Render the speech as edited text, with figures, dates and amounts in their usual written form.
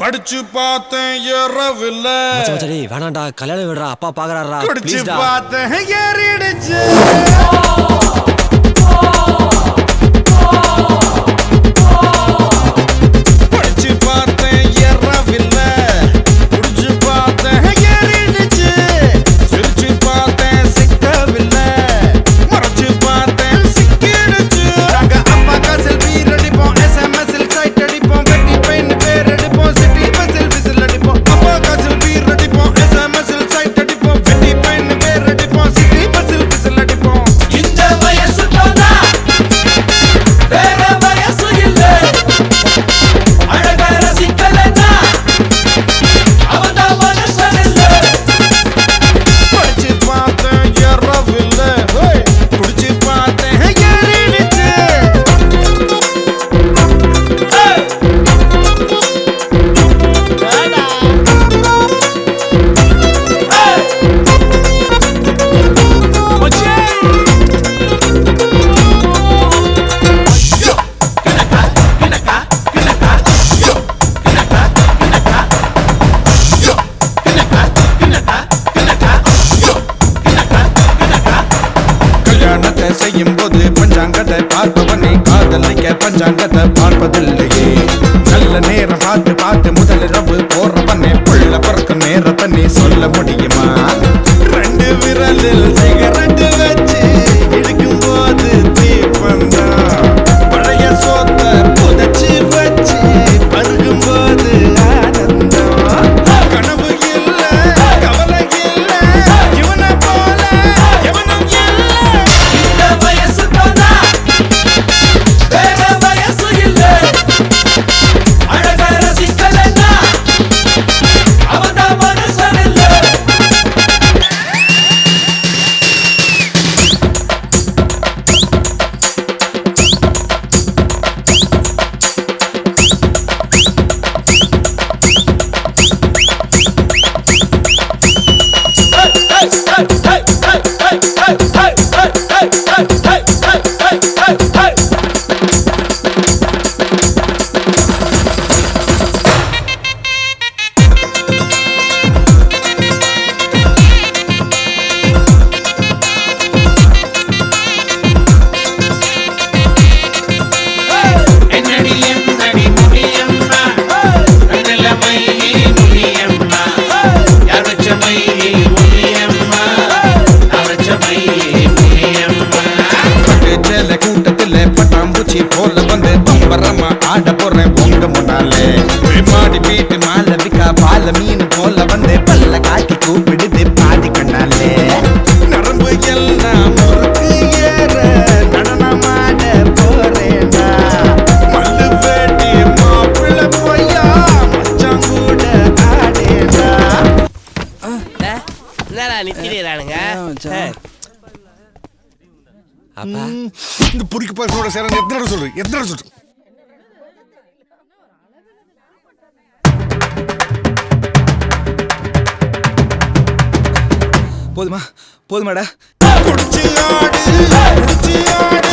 அடிச்சு பார்த்தேன் ஏறவில்ல. வேணாண்டா, கல்யாணம் விடுறா, அப்பா பாக்குறாரா. குடிச்சு பார்த்தேன் ஏறிடுச்சு. படிச்சு பார்த்தேன் ஏறவில்ல. குடிச்சு பார்த்தேன் ஏறிடுச்சு. சிரிச்சு பார்த்தேன் சிக்கவில்லை. மறைச்சு பார்த்தேன் சிக்கிடுச்சு. நாங்க அப்பா செல்ஃபி அடிப்போம், SMS சைட் அடிப்போம், வெட்டி பெயின் பேர் அடிப்போம், சிட்டி பஸ்ஸில் விசில் அடிப்போம். அப்பா செல்ஃபி அடிப்போம், SMS சைட் அடிப்போம், வெட்டி பெயின் பேர் அடிப்போம், சிட்டி பஸ்ஸில் விசில் அடிப்போம். இந்த வயசு போனா வேற வயசு இல்ல. அழக ரசிக்கலன்னா அவதான் மனுஷன் இல்ல. படிச்சு பார்த்தேன் ஏறவில்லை. குடிச்சு பார்த்தேன் ஏறிடுச்சு. கல்யாணத்தை செய்யும் போது பஞ்சாங்கத்தை பார்ப்பவனே காதலிக்க பஞ்சாங்கத்தை பார்ப்பதில்லையே. நல்ல நேரம் பார்த்து பார்த்து முதல் இரவு போறவனே புள்ள பிறக்கும் நேரத்தை நீ சொல்ல முடியுமா? ரெண்டு விரலில் சிகரெட் வச்சு இழுக்கும் போது தீப்பந்தான். பழைய சோத்தை புதைச்சு வச்சு பருகும் போது ஆனந்தம். கனவு இல்ல, கவலை இல்ல, இவனை போல எவனும் இல்ல. இந்த வயசு போனா வேற வயசு இல்ல. அழக ரசிக்கலன்னா அவதான் மனுஷன் இல்ல. என்னடி என்னடி முடியம்மா, கண்ணுல மயிலே முடியம்மா, யார் வச்ச மயிலே முடியம்மா, நான் வச்ச மயிலே முடியம்மா. சேல கூட்டத்துல பட்டாம்பூச்சி போல வந்து பம்பரமா ஆட போறேன் உங்க முன்னாலே. மாடி வீட்டு மாலவிக்கா பால மீன் போல வந்து பல்ல காட்டி கூப்பிடுது பாதி கண்ணாலே. நரம்பு எல்லாம் முறுக்கு ஏற நடனமாட போறேனா. மல்லு வேட்டி மாப்பிள்ள பொய்யா மச்சான் கூட ஆடேனா. என்னடா நிக்கிறீரானுங்க? அப்பா இந்த புரிக்கு பசங்களோட சேரன் எத்தனை சொல்லு எத்தனை சொல்லு. போதுமா போதுமாடா. குடிச்சு ஆடு குடிச்சு ஆடு.